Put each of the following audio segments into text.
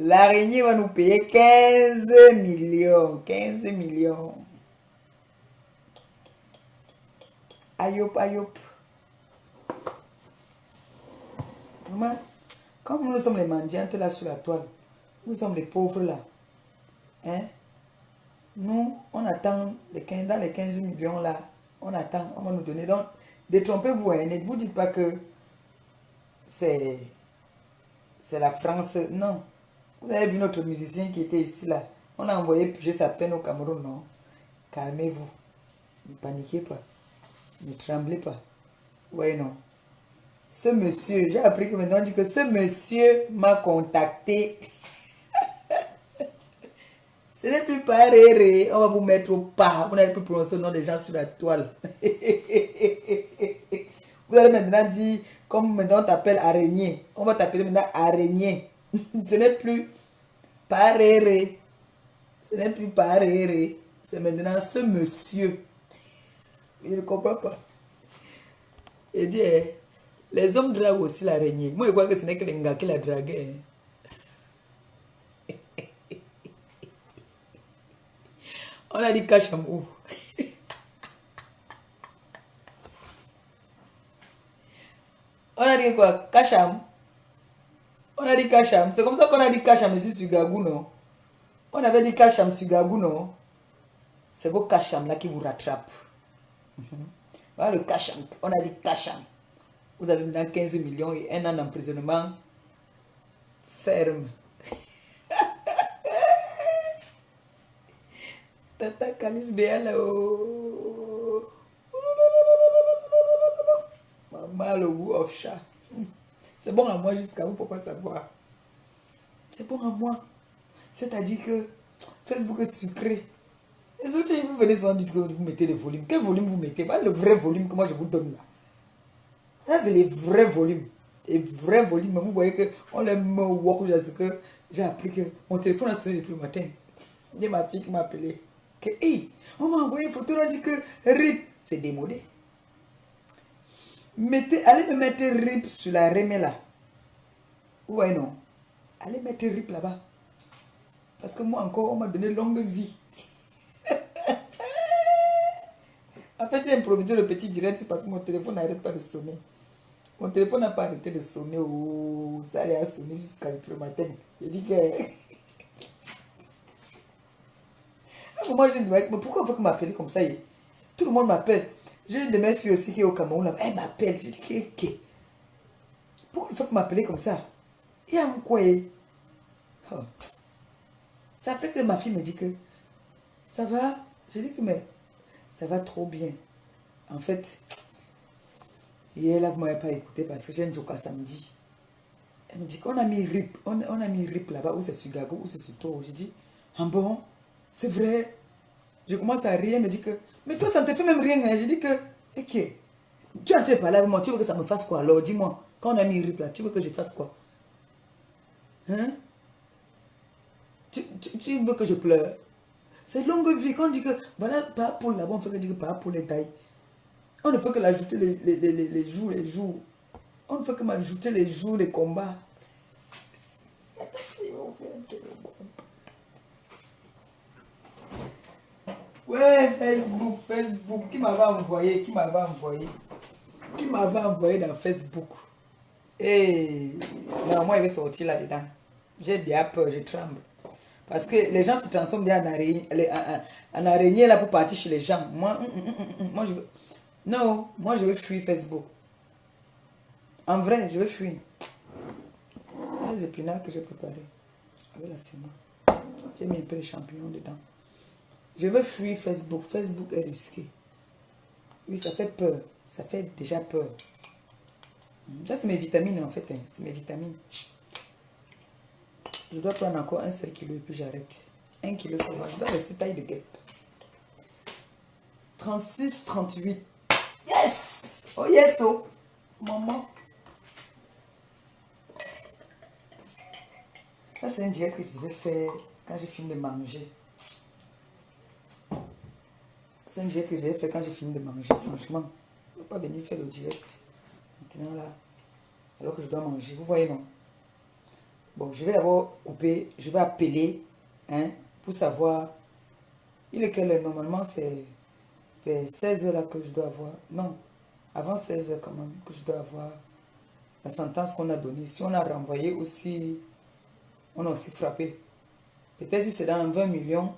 L'araignée va nous payer 15 millions. 15 millions. Aïop, aïop. Maman, comme nous sommes les mendiantes là sur la toile, nous sommes les pauvres là. Hein? Nous, on attend dans les 15 millions là. On attend, on va nous donner. Donc, détrompez-vous, hein, ne vous dites pas que c'est la France. Non. Vous avez vu notre musicien qui était ici là. On a envoyé puger sa peine au Cameroun, non? Calmez-vous. Ne paniquez pas. Ne tremblez pas. Oui, non. Ce monsieur, j'ai appris que maintenant on dit que ce monsieur m'a contacté. Ce n'est plus pas réré. On va vous mettre au pas. Vous n'allez plus prononcer le nom des gens sur la toile. Vous allez maintenant dire, comme maintenant on t'appelle araignée. On va t'appeler maintenant araignée. Ce n'est plus pas réré. Ce n'est plus pas réré. C'est maintenant ce monsieur. Il ne comprend pas. Il dit, les hommes draguent aussi l'araignée. Moi, je crois que ce n'est que les gars qui la draguent. On a dit Kacham où? On a dit quoi? Kacham. On a dit Kacham. C'est comme ça qu'on a dit Kacham ici sur Gagou, non? On avait dit Kacham sur Gagou, non? C'est vos Kacham là qui vous rattrapent. Voilà le Kacham. On a dit Kacham. Vous avez maintenant 15 millions et 1 an d'emprisonnement ferme. Tata Calis BL. Maman, le goût of chat. C'est bon à moi jusqu'à vous, pourquoi savoir? C'est bon à moi. C'est-à-dire que Facebook est sucré. Les autres, vous venez souvent dire que vous mettez le volume. Quel volume vous mettez? Pas le vrai volume que moi je vous donne là. Ça, c'est les vrais volumes. Les vrais volumes. Mais vous voyez qu'on les met au walk parce que j'ai appris que mon téléphone a sonné depuis le matin. Il y a ma fille qui m'a appelé. Que, hey, on m'a envoyé une photo, on a dit que RIP, c'est démodé. Allez me mettre RIP sur la remée là. Vous voyez non? Allez mettre RIP là-bas. Parce que moi encore, on m'a donné longue vie. En fait, j'ai improvisé le petit direct parce que mon téléphone n'arrête pas de sonner. Mon téléphone n'a pas arrêté de sonner. Oh, ça allait sonner jusqu'à le matin. J'ai dit que... Moi, je me dis, mais pourquoi on veut m'appeler comme ça? Tout le monde m'appelle. J'ai une de mes filles aussi qui est au Cameroun. Là. Elle m'appelle. Je dis, que... Pourquoi il faut m'appeler comme ça? Il y a un quoi? Oh. C'est après que ma fille me dit que ça va. Je dis que mais ça va trop bien. En fait, hier là, vous ne m'avez pas écouté parce que j'ai un jour samedi. Elle me dit qu'on a mis RIP. On a mis RIP là-bas, où c'est sur Gago, où c'est sur Toro. Je dis, ah bon, c'est vrai. Je commence à rire, elle me dit que, mais toi ça ne te fait même rien. Hein. Je dis que, ok, tu es en train de parler avec moi, tu veux que ça me fasse quoi? Alors dis-moi, quand on a mis RIP là, tu veux que je fasse quoi? Hein? Tu veux que je pleure? C'est longue vie. Quand on dit que, voilà, pas pour là-bas, on fait que dire que pas pour les tailles. On ne fait que l'ajouter les jours. On ne fait que m'ajouter les jours, les combats. Ouais, Facebook. Qui m'avait envoyé dans Facebook. Et normalement, il va sortir là-dedans. J'ai bien peur, je tremble. Parce que les gens se transforment bien en araignée là pour partir chez les gens. Moi je veux... Non, moi je veux fuir Facebook. En vrai, je veux fuir. Les épinards que j'ai préparés. Avec la sémoule. J'ai mis un peu de champignons dedans. Je veux fuir Facebook. Facebook est risqué. Oui, ça fait peur. Ça fait déjà peur. Ça, c'est mes vitamines en fait. Hein. C'est mes vitamines. Je dois prendre encore un seul kilo et puis j'arrête. 1 kilo seulement. Je dois rester taille de guêpe. 36, 38. Yes! Oh yes, oh! Maman. Ça, c'est un diète que je vais faire quand j'ai fini de manger. C'est un diète que je vais faire quand j'ai fini de manger. Franchement, je ne vais pas venir faire le diète. Maintenant là, alors que je dois manger. Vous voyez, non? Bon, je vais d'abord couper, je vais appeler, hein, pour savoir. Il est quelle heure? Normalement, c'est vers 16 h là que je dois avoir. Non, avant 16 h quand même, que je dois avoir la sentence qu'on a donnée. Si on a renvoyé aussi, on a aussi frappé. Peut-être si c'est dans 20 millions.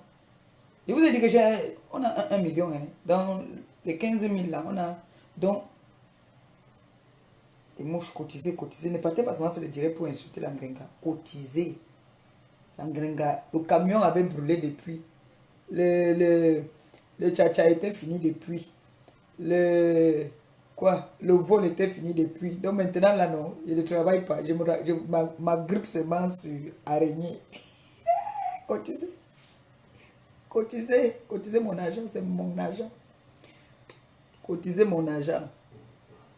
Je vous ai dit que on a 1 million, hein. Dans les 15 000 là, on a donc les mouches cotisées, cotisées. Ne partez pas seulement faire le direct pour insulter l'Angrenga. Cotiser. L'Angrenga, le camion avait brûlé depuis. Le tcha-tcha était fini depuis. Le vol était fini depuis. Donc maintenant, là, non, je ne travaille pas. Ma grippe se mange sur araignée. Cotiser. Cotiser. Cotiser mon argent, c'est mon argent. Cotiser mon argent.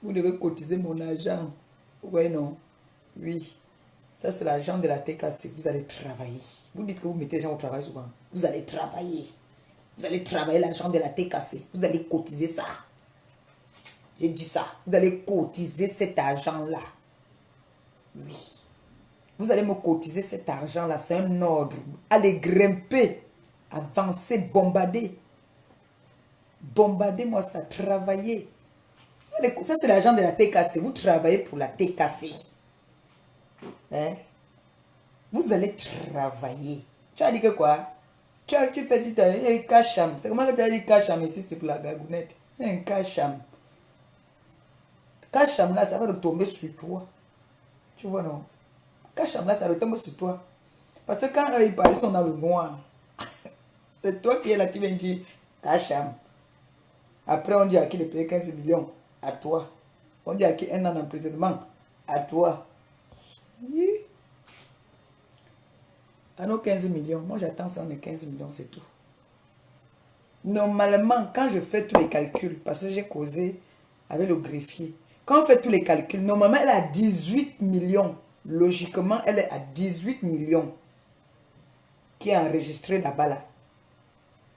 Vous devez cotiser mon argent. Oui, non? Oui. Ça, c'est l'argent de la TKC. Vous allez travailler. Vous dites que vous mettez les gens au travail souvent. Vous allez travailler. Vous allez travailler l'argent de la TKC. Vous allez cotiser ça. J'ai dit ça. Vous allez cotiser cet argent-là. Oui. Vous allez me cotiser cet argent-là. C'est un ordre. Allez grimper. Avancer. Bombarder. Bombardez-moi ça. Travailler. Ça, c'est l'argent de la TKC. Vous travaillez pour la TKC. Hein? Vous allez travailler. Tu as dit que quoi? Tu fais dit un cacham. C'est comment que tu as dit cacham ici? C'est pour la gagounette. Un cacham. Cacham là, ça va retomber sur toi. Tu vois, non? Cacham là, ça retombe sur toi. Parce que quand eux, ils parlent, ils sont dans le noir. C'est toi qui es là, tu viens dire cacham. Après, on dit à qui de payer 15 millions? À toi. On dit à qui 1 an d'emprisonnement? À toi. Oui. À nos 15 millions. Moi, j'attends ça, mes 15 millions, c'est tout. Normalement, quand je fais tous les calculs, parce que j'ai causé avec le greffier, quand on fait tous les calculs, normalement, elle est à 18 millions. Logiquement, elle est à 18 millions qui est enregistré là-bas. Là.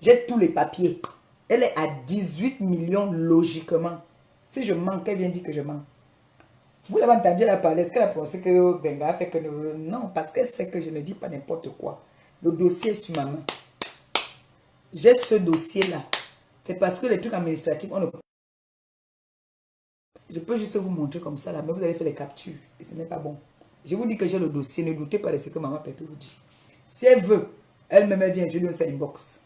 J'ai tous les papiers. Elle est à 18 millions logiquement. Si je manque, elle vient dire que je manque. Vous l'avez entendu la parler. Est-ce qu'elle a pensé que Benga a fait que... Non, parce qu'elle sait que je ne dis pas n'importe quoi. Le dossier est sur ma main. J'ai ce dossier-là. C'est parce que les trucs administratifs, on ne... Je peux juste vous montrer comme ça, là, mais vous allez faire les captures. Et ce n'est pas bon. Je vous dis que j'ai le dossier. Ne doutez pas de ce que maman Pépé vous dit. Si elle veut, elle-même elle vient, je lui donne sa inbox.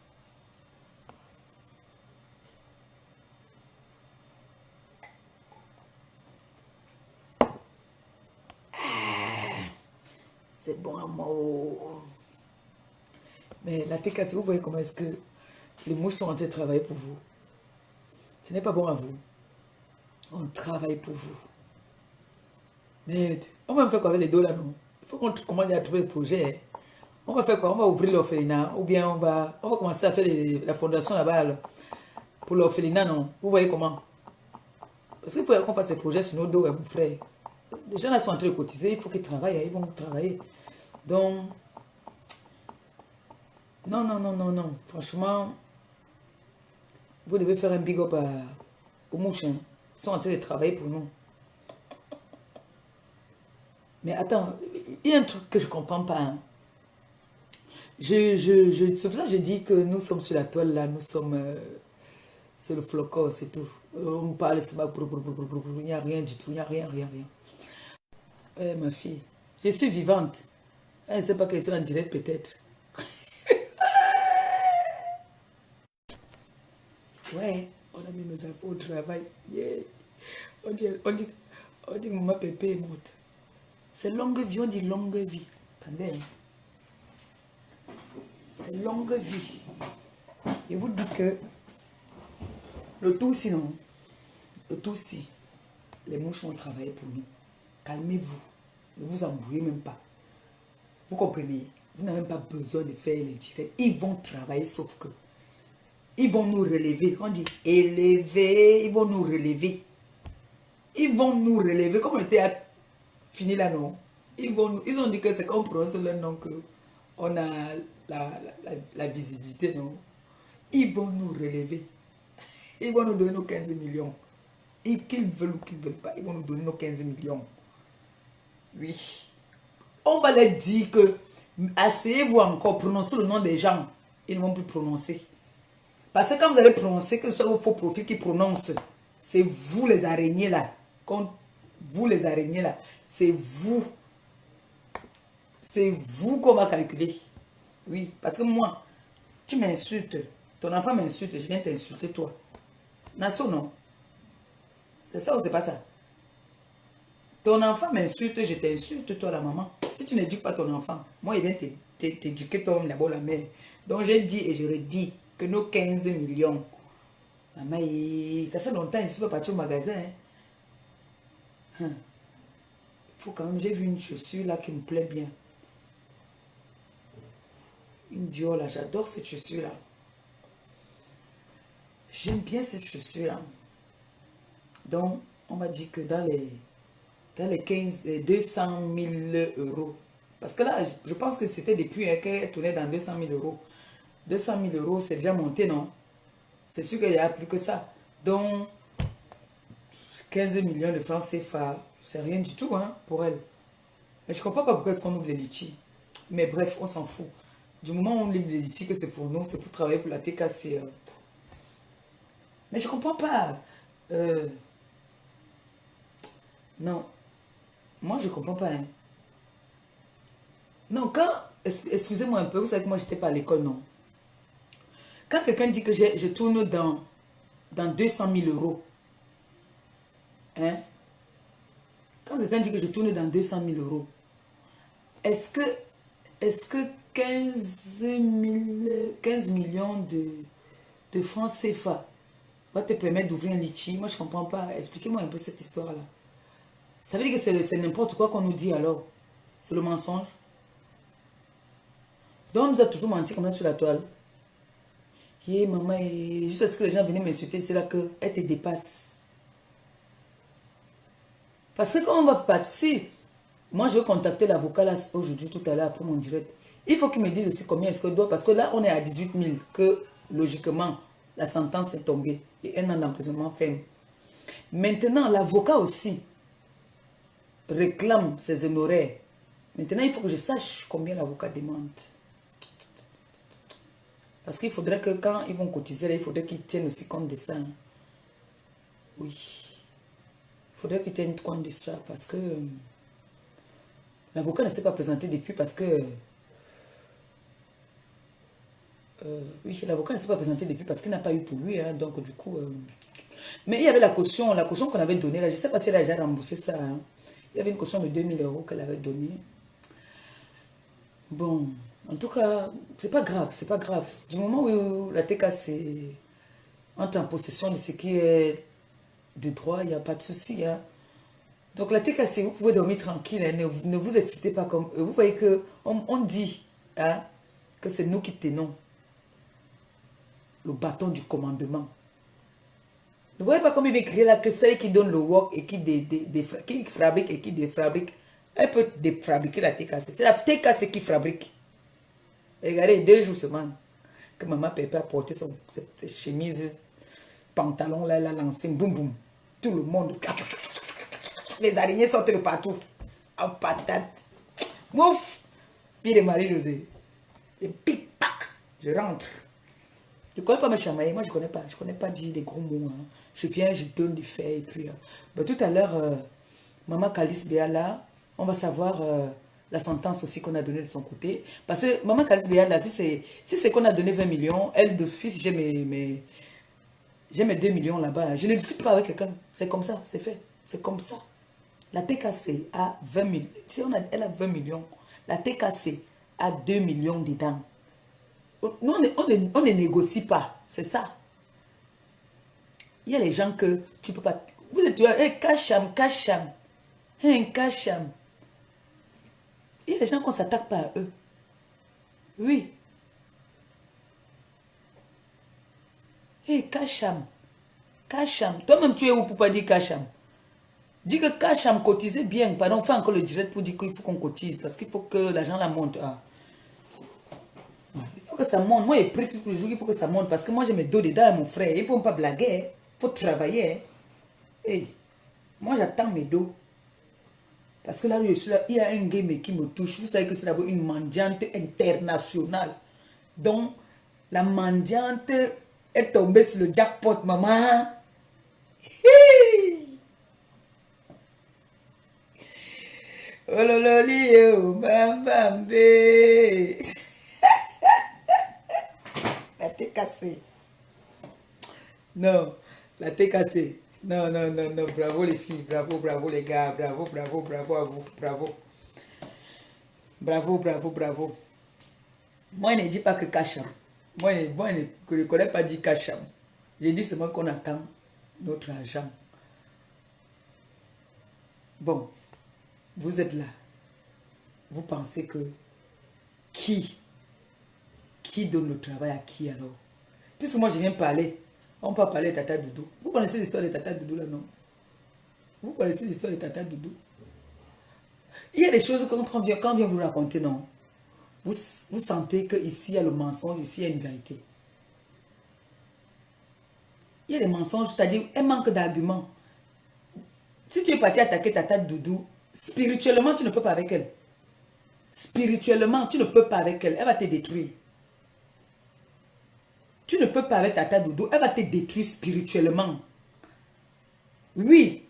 C'est bon, amour. Mais la TKC, vous voyez comment est-ce que les mouches sont en train de travailler pour vous. Ce n'est pas bon à vous. On travaille pour vous. Mais on va faire quoi avec les dos là, non? Il faut qu'on commence à trouver le projet. On va faire quoi? On va ouvrir l'orphelinat. Ou bien on va commencer à faire la fondation là-bas pour l'orphelinat, non? Vous voyez comment? Parce qu'il faut qu'on fasse ces projets sur nos dos, mon frère. Les gens là sont en train de cotiser. Il faut qu'ils travaillent. Ils vont travailler. Donc, non, non, non, non, non. Franchement, vous devez faire un big up aux mouches. Hein. Ils sont en train de travailler pour nous. Mais attends, il y a un truc que je ne comprends pas. Hein. C'est pour ça que je dis que nous sommes sur la toile là, nous sommes sur le flocon, c'est tout. On parle, c'est pas il n'y a rien du tout, il n'y a rien, rien, rien. Ma fille, je suis vivante. Elle ne sait pas qu'elle est en direct peut-être. Ouais, on a mis mes infos au travail. Yeah. On dit que maman Pépé est morte. C'est longue vie, on dit longue vie. Attendez. C'est longue vie. Je vous dis que le tout sinon, le tout si, les mouches vont travailler pour nous. Calmez-vous. Ne vous embrouillez même pas. Vous comprenez? Vous n'avez même pas besoin de faire les directs. Ils vont travailler sauf que ils vont nous relever. On dit élever. Ils vont nous relever. Ils vont nous relever. Comme on était fini là, non? Ils ont dit que c'est qu'on prononce le nom que on a la visibilité, non? Ils vont nous relever. Ils vont nous donner nos 15 millions. Qu'ils veulent ou qu'ils ne veulent pas, ils vont nous donner nos 15 millions. Oui. On va leur dire que, asseyez-vous encore, prononcez le nom des gens. Ils ne vont plus prononcer. Parce que quand vous allez prononcer, que ce soit vos faux profils qui prononcent, c'est vous les araignées là. Quand vous les araignées là, c'est vous. C'est vous qu'on va calculer. Oui, parce que moi, tu m'insultes. Ton enfant m'insulte, je viens t'insulter toi. Nassau, non. C'est ça ou c'est pas ça? Ton enfant m'insulte, je t'insulte toi la maman. Si tu n'éduques pas ton enfant, moi il vient t'éduquer toi là-bas la mère. Donc j'ai dit et je redis que nos 15 millions, maman, ça fait longtemps que je ne suis pas parti au magasin. Hein. Faut quand même, j'ai vu une chaussure là qui me plaît bien. Une Dior là, j'adore cette chaussure là. J'aime bien cette chaussure là. Donc, on m'a dit que dans les 200 000 euros. Parce que là, je pense que c'était depuis qu'elle tournait dans 200 000 euros. 200 000 euros, c'est déjà monté, non? C'est sûr qu'il n'y a plus que ça. Donc, 15 millions de francs CFA, c'est rien du tout hein, pour elle. Mais je ne comprends pas pourquoi est-ce qu'on ouvre les litchis. Mais bref, on s'en fout. Du moment où on ouvre les litchis, que c'est pour nous, c'est pour travailler pour la TKC. Mais je ne comprends pas. Non. Moi, je ne comprends pas. Hein. Non, quand... Excusez-moi un peu, vous savez que moi, je n'étais pas à l'école, non. Quand quelqu'un dit que je tourne dans 200 000 euros, hein, quand quelqu'un dit que je tourne dans 200 000 euros, est-ce que 15 millions de francs CFA va te permettre d'ouvrir un litchi? Moi, je ne comprends pas. Expliquez-moi un peu cette histoire-là. Ça veut dire que c'est n'importe quoi qu'on nous dit alors. C'est le mensonge. Donc, on nous a toujours menti comme ça sur la toile. Yeah, maman, juste à ce que les gens venaient m'insulter, c'est là qu'elle te dépasse. Parce que quand on va partir, moi je vais contacter l'avocat là aujourd'hui, tout à l'heure, pour mon direct. Il faut qu'il me dise aussi combien est-ce que doit, parce que là on est à 18 000, que logiquement la sentence est tombée et 1 an d'emprisonnement ferme. Maintenant, l'avocat aussi réclame ses honoraires. Maintenant, il faut que je sache combien l'avocat demande. Parce qu'il faudrait que quand ils vont cotiser, là, il faudrait qu'ils tiennent aussi compte de ça. Hein. Oui. Il faudrait qu'ils tiennent compte de ça parce que l'avocat ne s'est pas présenté depuis parce que... oui, l'avocat ne s'est pas présenté depuis parce qu'il n'a pas eu pour lui. Hein, donc du coup... Mais il y avait la caution qu'on avait donnée. Là, je ne sais pas si elle a déjà remboursé ça. Hein. Il y avait une caution de 2 000 euros qu'elle avait donnée. Bon... En tout cas, c'est pas grave, c'est pas grave. Du moment où la TKC entre en possession de ce qui est de droit, il n'y a pas de souci. Hein. Donc la TKC, vous pouvez dormir tranquille, hein, ne vous excitez pas comme eux. Vous voyez qu'on dit hein, que c'est nous qui tenons le bâton du commandement. Ne voyez pas comme il écrit là que celle qui donne le work et qui fabrique et qui défabrique, elle peut défabriquer la TKC. C'est la TKC qui fabrique. Regardez, 2 jours seulement que maman Pépé a porté ses chemises, pantalons là, elle a lancé, boum boum. Tout le monde, les araignées sortent de partout. En patate. Mouf! Puis de Marie-Josée. Et pic-pac, je rentre. Je ne connais pas mes chamaillés, moi je ne connais pas dire des gros mots. Hein. Je viens, je donne du fait. Et puis, ben, tout à l'heure, maman Calice Béa là, on va savoir... la sentence aussi qu'on a donnée de son côté. Parce que maman Calice Béa, là, si c'est qu'on a donné 20 millions, elle de fils, j'ai mes 2 millions là-bas. Je ne discute pas avec quelqu'un. C'est comme ça, c'est fait. C'est comme ça. La TKC a 20 millions. Si elle a 20 millions, la TKC a 2 millions dedans. Nous, on ne négocie pas. C'est ça. Il y a les gens que tu ne peux pas... Vous êtes... Hey, Kacham. Hey, Kacham. Il y a des gens qu'on ne s'attaque pas à eux. Oui. Hé, Kacham. Kacham. Toi-même, tu es où pour pas dire Kacham? Dis que Kacham cotisez bien. Pardon, fais encore le direct pour dire qu'il faut qu'on cotise. Parce qu'il faut que l'argent la monte. Ah. Il faut que ça monte. Moi, j'ai pris tous les jours. Il faut que ça monte. Parce que moi, j'ai mes dos dedans, mon frère. Il ne faut pas blaguer. Il faut travailler. Hey. Moi, j'attends mes dos. Parce que là où je suis là, il y a un game qui me touche. Vous savez que c'est d'abord une mendiante internationale. Donc, la mendiante est tombée sur le jackpot, maman. Oh lololi, oh bam bam bé. La tête cassée. Non, la tête cassée. Non, non, non, non. Bravo les filles, bravo, bravo les gars, bravo, bravo, bravo à vous, bravo. Bravo, bravo, bravo. Moi, je ne dis pas que Kacham. Moi, je ne connais pas dit Kacham. Je dis seulement qu'on attend notre argent. Bon, vous êtes là. Vous pensez que qui donne le travail à qui alors? Puisque moi, je viens parler. On peut parler de Tata Doudou. Vous connaissez l'histoire de Tata Doudou là, non? Vous connaissez l'histoire de Tata Doudou? Il y a des choses quand on vient vous raconter, non? Vous sentez qu'ici, il y a le mensonge, ici, il y a une vérité. Il y a des mensonges, c'est-à-dire un manque d'arguments. Si tu es parti attaquer Tata Doudou, spirituellement, tu ne peux pas avec elle. Spirituellement, tu ne peux pas avec elle. Elle va te détruire. Tu ne peux pas avec Tata Doudou. Elle va te détruire spirituellement. Oui.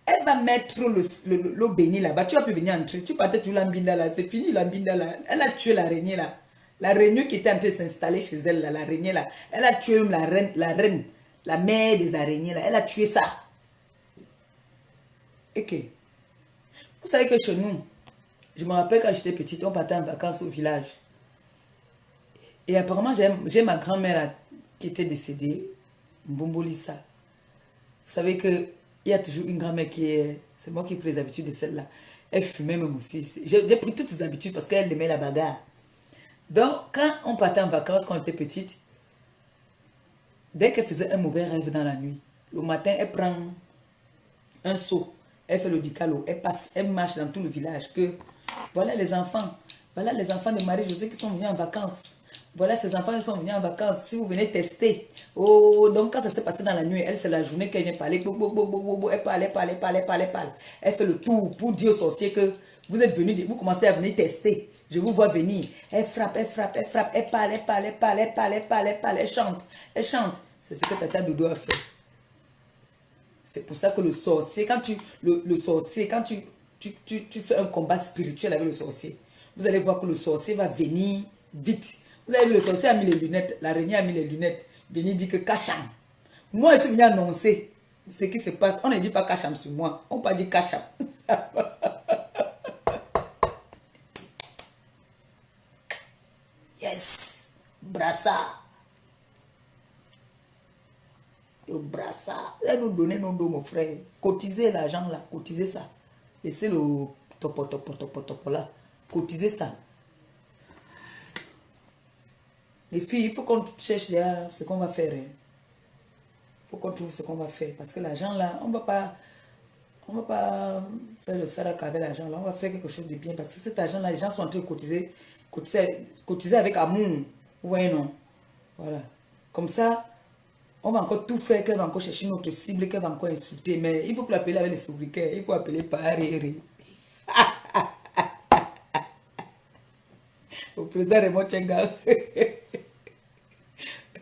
Elle va mettre l'eau bénie là-bas. Tu vas plus venir entrer. Tu partais sur l'ambinda là. C'est fini l'ambinda là. Elle a tué l'araignée là. L'araignée qui était en train de s'installer chez elle là. L'araignée là. Elle a tué la reine. La mère des araignées là. Elle a tué ça. Ok. Vous savez que chez nous, je me rappelle quand j'étais petite, on partait en vacances au village. Et apparemment, j'ai ma grand-mère qui était décédée, Mbombolissa. Vous savez qu'il y a toujours une grand-mère qui est... C'est moi qui ai pris les habitudes de celle-là. Elle fumait même aussi. J'ai pris toutes ses habitudes parce qu'elle aimait la bagarre. Donc, quand on partait en vacances, quand on était petite, dès qu'elle faisait un mauvais rêve dans la nuit, le matin, elle prend un seau, elle fait le dicalo, elle passe, elle marche dans tout le village que voilà les enfants de Marie-Josée qui sont venus en vacances. Voilà ces enfants qui sont venus en vacances. Si vous venez tester. Oh, donc quand ça s'est passé dans la nuit, elle, c'est la journée qu'elle vient parler. Elle parle. Elle fait le tour pour dire aux sorciers que vous êtes venus, vous commencez à venir tester. Je vous vois venir. Elle frappe. Elle parle. Elle chante. C'est ce que Tata Doudou a fait. C'est pour ça que le sorcier, quand tu fais un combat spirituel avec le sorcier, vous allez voir que le sorcier va venir vite. Vous avez vu, le sorcier a mis les lunettes, l'araignée a mis les lunettes, venir dire que Kacham. Moi, je suis venu annoncer ce qui se passe. On ne dit pas Kacham sur moi, on peut dire Kacham. Yes, brassard. Le brassard. Elle nous donnait nos dos, mon frère. Cotisez l'argent là, cotisez ça. Laissez le topo là. Cotisez ça. Les filles, il faut qu'on cherche là ce qu'on va faire. Il faut qu'on trouve ce qu'on va faire. Parce que l'argent là, on ne va pas faire le sarak avec l'argent là. On va faire quelque chose de bien. Parce que cet argent là, les gens sont en train de cotiser avec amour. Vous voyez, non? Voilà. Comme ça, on va encore tout faire, qu'elle va encore chercher notre cible, qu'elle va encore insulter. Mais il faut plus appeler avec les sobriquets. Il faut appeler par Ré. Au président de mon Tchenga.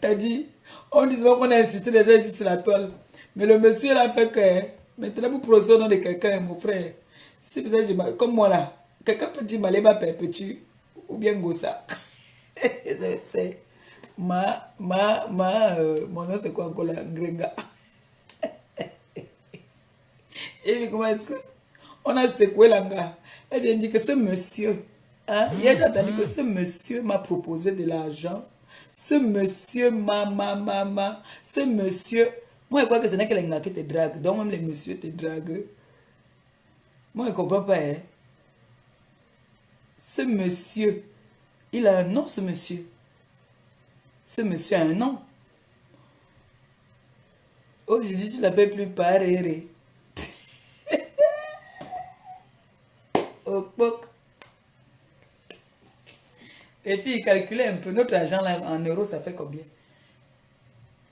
T'as dit, on dit souvent qu'on a insulté les gens ici sur la toile. Mais le monsieur là fait que, maintenant vous procédez au nom de quelqu'un, mon frère. Si peut-être, comme moi là, quelqu'un peut dire Maléba Perpétue ou bien Gossa. C'est mon nom c'est quoi encore là, Ngrenga. Et puis comment est-ce que on a secoué l'anga? Elle vient dire que ce monsieur, hein, hier j'ai entendu que ce monsieur m'a proposé de l'argent. Ce monsieur, ce monsieur, moi je crois que ce n'est que les gars qui te draguent, donc même les messieurs te draguent. Moi je ne comprends pas, hein. Ce monsieur, il a un nom, ce monsieur. Ce monsieur a un nom. Aujourd'hui, tu ne l'appelles plus Paréré. Les filles, calculez un peu. Notre argent là, en euros, ça fait combien?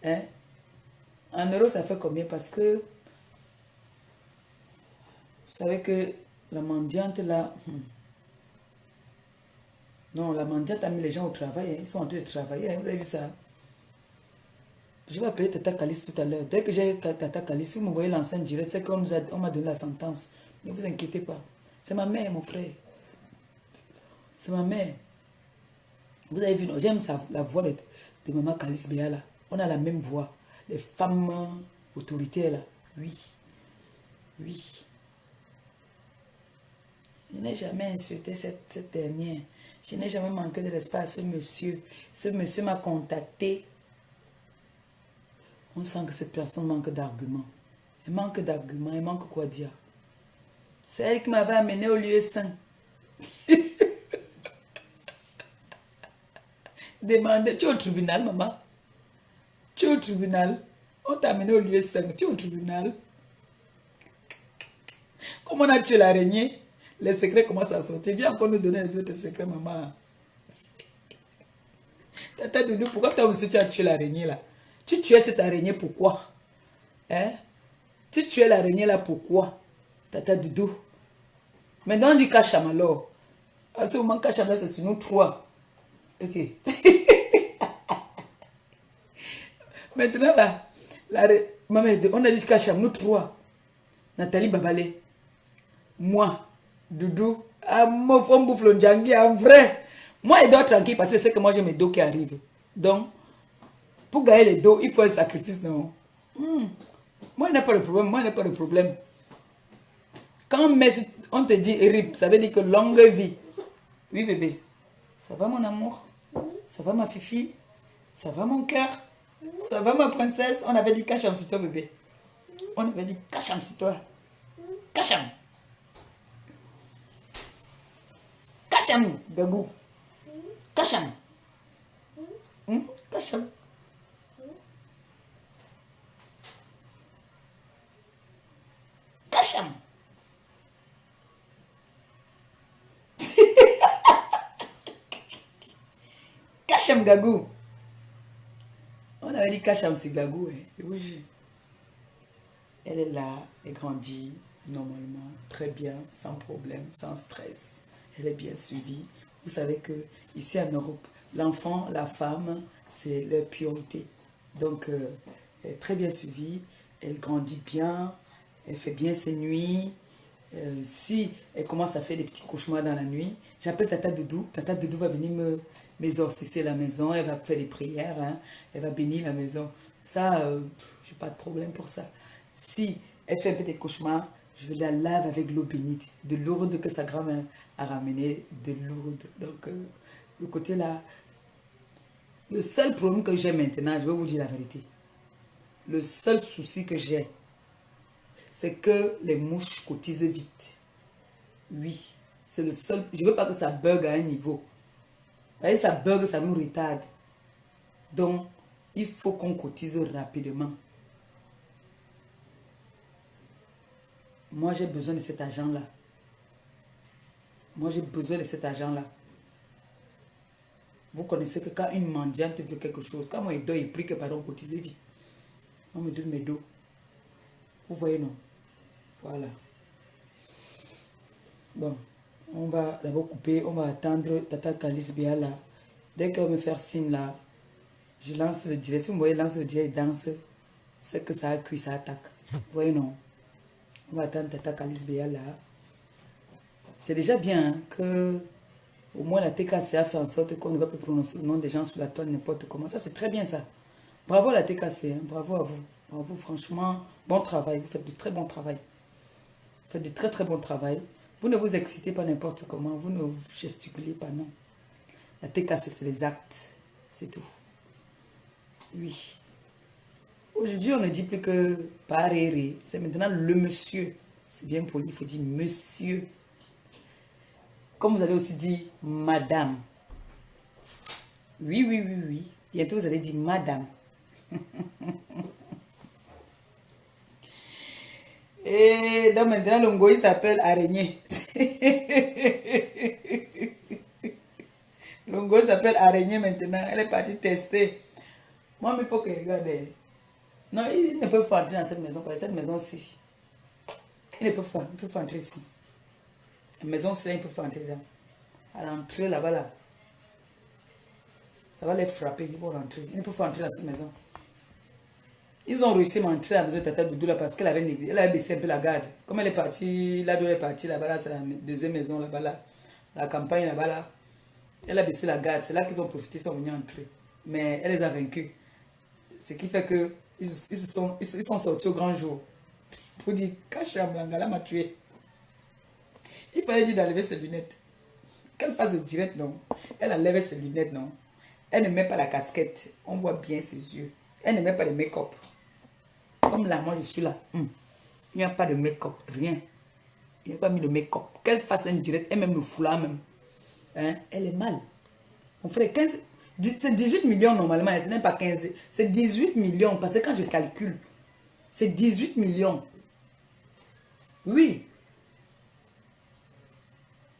Hein? En euros, ça fait combien? Parce que savez que la mendiante là... Non, la mendiante a mis les gens au travail. Hein. Ils sont en train de travailler. Hein. Vous avez vu ça? Je vais appeler Tata Calice tout à l'heure. Dès que j'ai Tata Calice, si vous me voyez l'enceinte directe, c'est qu'on m'a donné la sentence. Ne vous inquiétez pas. C'est ma mère, mon frère. C'est ma mère. Vous avez vu, j'aime la voix de maman Calice Béa là. On a la même voix. Les femmes autoritaires là. Oui. Oui. Je n'ai jamais insulté cette dernière. Je n'ai jamais manqué de respect à ce monsieur. Ce monsieur m'a contacté. On sent que cette personne manque d'arguments. Elle manque d'arguments. Elle manque quoi dire? C'est elle qui m'avait amené au lieu saint. Demandez, tu es au tribunal, maman? Tu es au tribunal? On t'a amené au lieu saint. Tu es au tribunal? Comment on a tué l'araignée? Les secrets commencent à sortir. Viens encore nous donner les autres secrets, maman. Tata Doudou, pourquoi tu as tué l'araignée là? Tu tuais cette araignée, pourquoi? Hein? Tu tuais l'araignée là, pourquoi? Tata Doudou. Maintenant, on dit Kacham alors. À ce moment, Kacham là, c'est sur nous trois. Ok. Maintenant là, maman, on a dit Kacham, nous trois. Nathalie Babalé. Moi. Doudou. Ah, mon frère bouffe le djangi, en vrai. Moi, il dort tranquille parce que c'est que moi, j'ai mes dos qui arrivent. Donc, pour gagner les dos, il faut un sacrifice, non? Moi, il n'y a pas de problème. Moi, il n'y a pas de problème. Quand on te dit RIP, ça veut dire que longue vie. Oui, bébé. Ça va, mon amour? Ça va, ma fifi? Ça va, mon cœur? Ça va, ma princesse? On avait dit Kacham sur toi, bébé. On avait dit Kacham sur toi. Kacham. Kacham, Gagou. Kacham. Kacham. Kacham. Kacham, Gagou. On avait dit Kacham sur Gagou. Hein. Oui. Elle est là, elle grandit normalement, très bien, sans problème, sans stress. Elle est bien suivie. Vous savez que ici en Europe, l'enfant, la femme, c'est leur priorité. Donc, elle est très bien suivie, elle grandit bien, elle fait bien ses nuits. Si elle commence à faire des petits cauchemars dans la nuit, j'appelle Tata Doudou. Tata Doudou va venir m'exorciser la maison, elle va faire des prières, hein, elle va bénir la maison. Ça, je n'ai pas de problème pour ça. Si elle fait un peu des cauchemars, je la lave avec l'eau bénite, de Lourdes que sa grand-mère a ramené de Lourdes. Donc, le côté là, le seul problème que j'ai maintenant, je vais vous dire la vérité. Le seul souci que j'ai, c'est que les mouches cotisent vite. Oui, c'est le seul. Je ne veux pas que ça bug à un niveau. Vous voyez, ça bug, ça nous retarde. Donc, il faut qu'on cotise rapidement. Moi, j'ai besoin de cet argent-là. Moi, j'ai besoin de cet argent-là. Vous connaissez que quand une mendiante veut quelque chose, quand moi, il doit, il prie que pardon, cotiser vite. On me donne mes dos. Vous voyez, non? Voilà. Bon, on va d'abord couper, on va attendre Tata Calice Béa là. Dès qu'elle va me faire signe là, je lance le direct. Si vous voyez, lance le direct et danse, c'est que ça a cuit, ça attaque. Vous voyez, non? On va attendre Tata Calice Béa là. C'est déjà bien hein, que au moins la TKC a fait en sorte qu'on ne va pas prononcer le nom des gens sur la toile n'importe comment. Ça, c'est très bien ça. Bravo à la TKC, hein, bravo à vous. Bravo, franchement, bon travail. Vous faites du très bon travail. Vous faites du très très bon travail. Vous ne vous excitez pas n'importe comment. Vous ne gesticulez pas, non. La TKC, c'est les actes. C'est tout. Oui. Aujourd'hui, on ne dit plus que paréré. C'est maintenant le monsieur. C'est bien poli, il faut dire monsieur. Comme vous allez aussi dire madame. Oui, oui, oui, oui. Bientôt, vous allez dire madame. Et donc maintenant, le Ngoï s'appelle araignée. Le Ngoï s'appelle araignée maintenant. Elle est partie tester. Moi, il faut que regarde. Non, ils ne peuvent pas entrer dans cette maison. Cette maison-ci. Ils ne peuvent pas. Ils ne peuvent pas entrer ici. La maison, c'est là, ils ne peuvent pas entrer dedans. À l'entrée, là-bas, là. Ça va les frapper. Ils vont rentrer. Ils ne peuvent pas entrer dans cette maison. Ils ont réussi à entrer à la maison de Tata Doudou là parce qu'elle avait, elle avait baissé un peu la garde. Comme elle est partie, là d'où elle est partie là-bas, là, c'est la deuxième maison là-bas, là. La campagne là-bas, là. Elle a baissé la garde. C'est là qu'ils ont profité, ils sont venus entrer. Mais elle les a vaincus. Ce qui fait que ils sont sortis au grand jour. Pour dire, Kacha Mlangala m'a tué. Il fallait dire d'enlever ses lunettes. Qu'elle fasse le direct, non. Elle enlève ses lunettes, non. Elle ne met pas la casquette. On voit bien ses yeux. Elle ne met pas de make-up. Comme là, moi je suis là. Il n'y a pas de make-up, rien. Il n'y a pas mis de make-up. Qu'elle fasse un direct, et même le foulard même. Hein? Elle est mal. On ferait 15... C'est 18 millions normalement, ce n'est pas 15. C'est 18 millions, parce que quand je calcule, c'est 18 millions. Oui.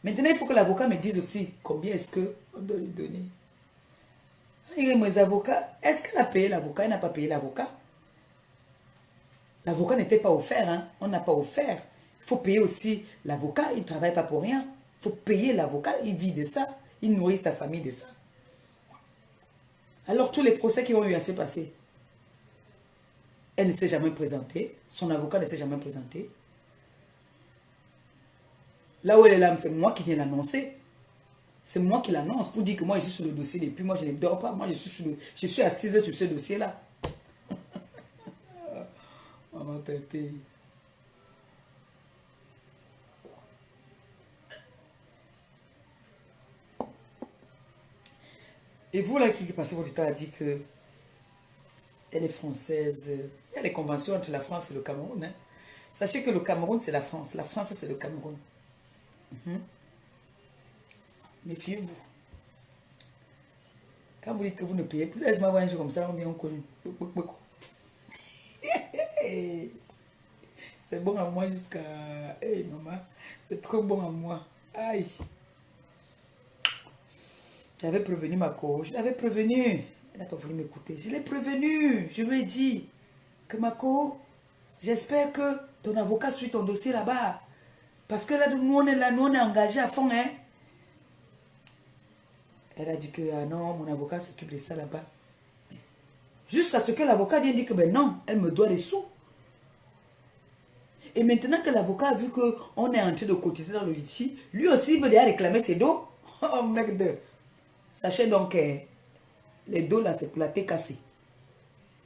Maintenant, il faut que l'avocat me dise aussi combien est-ce qu'on doit lui donner. Mes avocats, est-ce qu'elle a payé l'avocat? Elle n'a pas payé l'avocat. L'avocat n'était pas offert, hein? On n'a pas offert. Il faut payer aussi l'avocat, il ne travaille pas pour rien. Il faut payer l'avocat, il vit de ça. Il nourrit sa famille de ça. Alors tous les procès qui ont eu à se passer, elle ne s'est jamais présentée. Son avocat ne s'est jamais présenté. Là où elle est là, c'est moi qui viens l'annoncer. C'est moi qui l'annonce pour dire que moi je suis sur le dossier depuis. Moi je ne dors pas. Moi je suis assise sur ce dossier-là. Maman pépé. Et vous là qui passez votre temps à dire que elle est française. Il y a les conventions entre la France et le Cameroun. Hein. Sachez que le Cameroun c'est la France. La France c'est le Cameroun. Méfiez-vous. Quand vous dites que vous ne payez plus, laissez-moi voir un jour comme ça, on vient connu. C'est bon à moi jusqu'à... Hey maman, c'est trop bon à moi. Aïe. J'avais prévenu ma coach, je l'avais prévenu. Elle n'a pas voulu m'écouter. Je l'ai prévenu. Je lui ai dit que ma coach, j'espère que ton avocat suit ton dossier là-bas. Parce que là, nous on est là, nous on est engagés à fond. Hein. Elle a dit que ah non, mon avocat s'occupe de ça là-bas. Jusqu'à ce que l'avocat vienne dire que ben non, elle me doit des sous. Et maintenant que l'avocat a vu qu'on est en train de cotiser dans le litige, lui aussi il veut déjà réclamer ses dos. Oh mec de... Sachez donc que les dos là, c'est pour la tête cassée.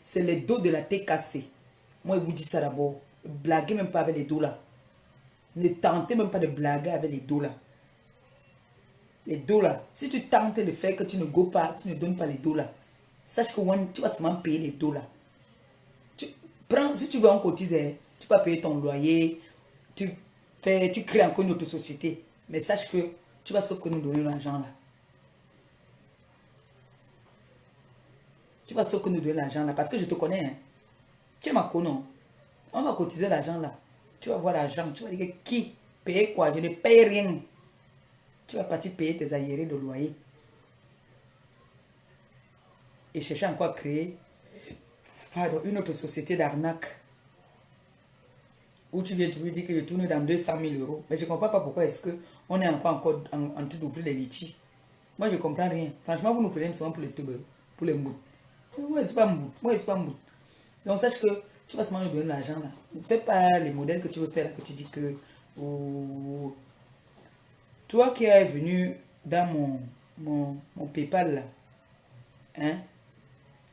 C'est les dos de la tête cassée. Moi, je vous dis ça d'abord. Blaguez même pas avec les dos là. Ne tentez même pas de blaguer avec les dos là. Les dos là. Si tu tentes de faire que tu ne go pas, tu ne donnes pas les dos là. Sache que tu vas seulement payer les dos là. Si tu veux en cotiser, tu vas payer ton loyer. Tu crées encore une autre société. Mais sache que tu vas sauf que nous donner l'argent là. Tu vas sauf que nous donner l'argent là. Parce que je te connais. Hein. Tu es ma conne. On va cotiser l'argent là. Tu vas voir l'argent. Tu vas dire qui paye quoi? Je ne paye rien. Tu vas partir payer tes arriérés de loyer. Et chercher encore à créer une autre société d'arnaque. Où tu viens, tu me dis que je tourne dans 200 000 euros. Mais je ne comprends pas pourquoi est-ce qu'on est encore en train d'ouvrir les litiges. Moi, je ne comprends rien. Franchement, vous nous prenez seulement pour les tubes, pour les mouttes. Moi, je ne suis pas moute. Moi, je suis pas moute. Donc, sache que tu vas seulement nous donner l'argent là. Ne fais pas les modèles que tu veux faire là, que tu dis que... Oh, toi qui es venu dans mon PayPal là, hein,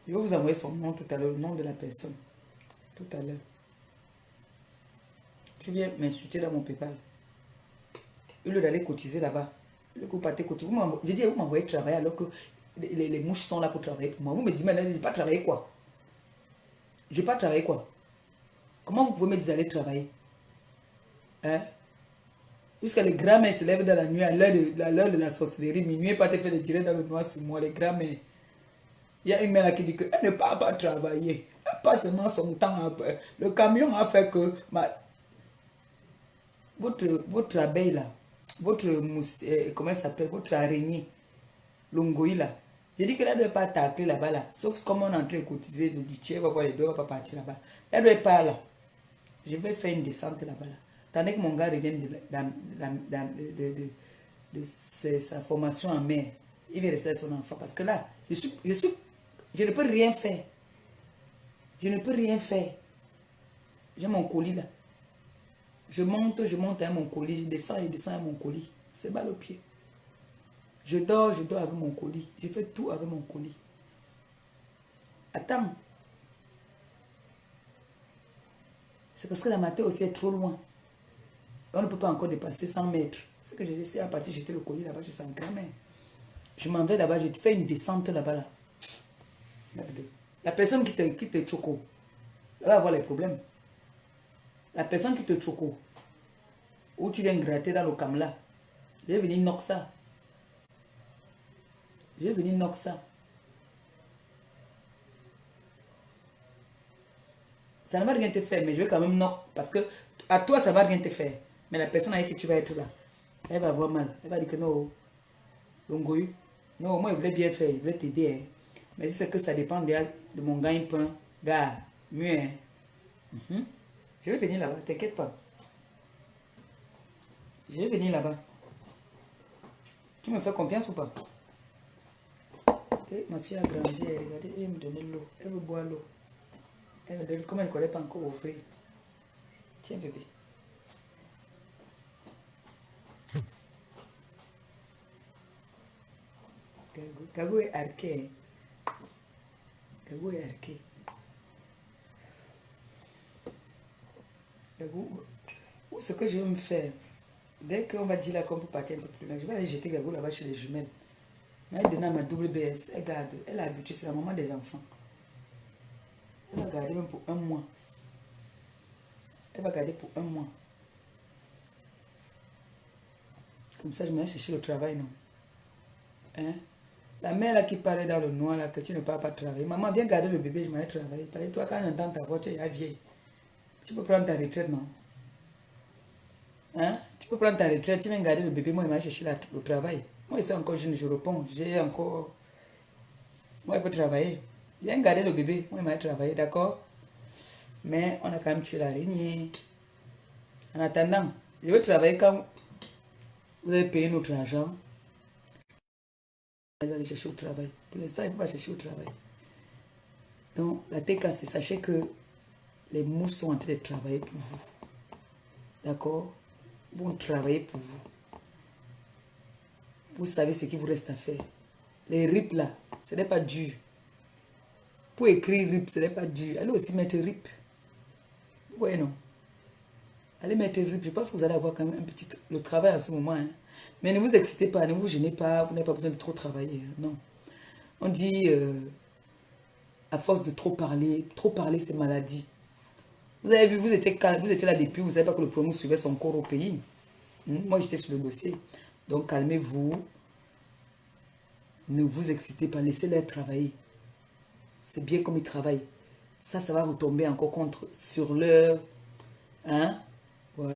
je vais vous envoyer son nom tout à l'heure, le nom de la personne. Tout à l'heure. Tu viens m'insulter dans mon PayPal. Au lieu d'aller cotiser là-bas. Le coup pas cotiser. J'ai dit, vous m'envoyez travailler alors que les mouches sont là pour travailler pour moi. Vous me dites, mais je n'ai pas travaillé quoi? Je n'ai pas travaillé quoi? Comment vous pouvez me dire d'aller travailler? Hein? Jusqu'à les grands-mères se lèvent dans la nuit à l'heure de la sorcellerie. Minuit, pas te faire le tirer dans le noir sur moi, les grands-mères. Il y a une mère qui dit qu'elle ne peut pas travailler. Elle passe seulement son temps. Le camion a fait que... Votre abeille là, votre mousse, comment elle s'appelle, votre araignée, l'ongoï là, j'ai dit qu'elle ne doit pas attaquer là-bas là, sauf comme on est en train de cotiser le litier, va voir les deux, va pas partir là-bas. Elle ne doit pas là. Je vais faire une descente là-bas là. Attendez que mon gars revienne de sa formation en mer. Il va rester son enfant. Parce que là, je ne peux rien faire. Je ne peux rien faire. J'ai mon colis là. Je monte à mon colis. Je descends à mon colis. C'est mal au pied. Je dors avec mon colis. Je fais tout avec mon colis. Attends. C'est parce que la matin aussi est trop loin. On ne peut pas encore dépasser 100 mètres. C'est que je suis à partir, j'étais le colis là-bas, je sens grand-mère. Je m'en vais là-bas, je fais une descente là-bas. Là. La personne qui te choco, elle va avoir les problèmes. La personne qui te choco, où tu viens gratter dans le cam là, je vais venir knock ça. Je vais venir knock ça. Ça ne va rien te faire, mais je vais quand même knock. Parce que à toi, ça ne va rien te faire. Mais la personne avec qui tu vas être là, elle va avoir mal. Elle va dire que non, Longoyu, non, moi, il voulait bien faire, il voulait t'aider. Hein. Mais c'est que ça dépend de mon gagne-pain. Gars, mieux. Hein. Je vais venir là-bas, t'inquiète pas. Je vais venir là-bas. Tu me fais confiance ou pas? Et ma fille a grandi, elle regardez, elle veut me donner l'eau. Elle veut boire l'eau. Elle me donne, comme elle ne connaît pas encore offrir. Tiens, bébé. Gago est arqué. Gago est arqué. Gago, ce que je vais me faire, dès qu'on va dire là qu'on peut partir un peu plus loin, je vais aller jeter Gago là-bas chez les jumelles. Mais elle donne à ma WBS, elle garde, elle a habitué, c'est la maman des enfants. Elle va garder même pour un mois. Elle va garder pour un mois. Comme ça, je me vais chercher le travail, non? Hein? La mère là qui parlait dans le noir, là, que tu ne peux pas travailler. Maman, viens garder le bébé, je m'en vais travailler. Parce que toi, quand j'entends ta voix, tu es vieille. Tu peux prendre ta retraite, non? Hein? Tu peux prendre ta retraite, tu viens garder le bébé, moi, je vais chercher le travail. Moi, je suis encore jeune, je réponds. J'ai encore... Moi, je peux travailler. Viens garder le bébé, moi, je vais travailler, d'accord? Mais on a quand même tué l'araignée. En attendant, je vais travailler quand vous avez payé notre argent. Elle va aller chercher au travail. Pour l'instant, elle ne peut pas chercher au travail. Donc, la TK, c'est sachez que les mouches sont en train de travailler pour vous. D'accord? Ils vont travailler pour vous. Vous savez ce qu'il vous reste à faire. Les RIP là, ce n'est pas dur. Pour écrire RIP, ce n'est pas dur. Allez aussi mettre RIP. Vous voyez, non? Allez mettre RIP. Je pense que vous allez avoir quand même un petit... le travail en ce moment. Hein. Mais ne vous excitez pas, ne vous gênez pas. Vous n'avez pas besoin de trop travailler. Hein. Non. On dit, à force de trop parler c'est maladie. Vous avez vu, vous étiez là depuis, vous ne savez pas que le premier suivait son corps au pays. Moi, j'étais sur le dossier. Donc, calmez-vous. Ne vous excitez pas, laissez-les travailler. C'est bien comme ils travaillent. Ça va retomber encore sur leur... Hein?